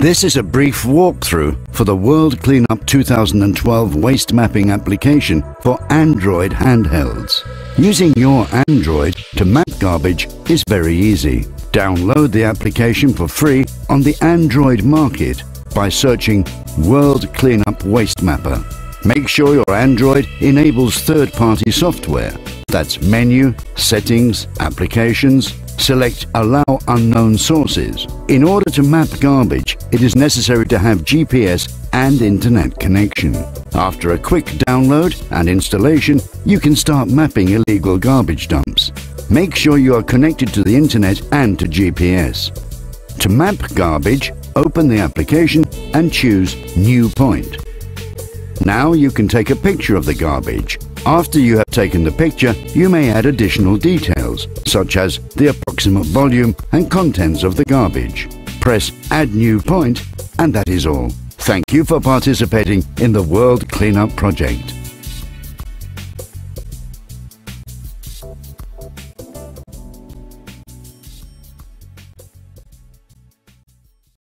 This is a brief walkthrough for the World Cleanup 2012 waste mapping application for Android handhelds. Using your Android to map garbage is very easy. Download the application for free on the Android market by searching World Cleanup Waste Mapper. Make sure your Android enables third-party software. That's Menu, Settings, Applications. Select Allow Unknown Sources. In order to map garbage, it is necessary to have GPS and internet connection. After a quick download and installation, you can start mapping illegal garbage dumps. Make sure you are connected to the internet and to GPS. To map garbage, open the application and choose New Point. Now you can take a picture of the garbage. After you have taken the picture, you may add additional details, such as the approximate volume and contents of the garbage. Press Add New Point, and that is all. Thank you for participating in the World Cleanup Project.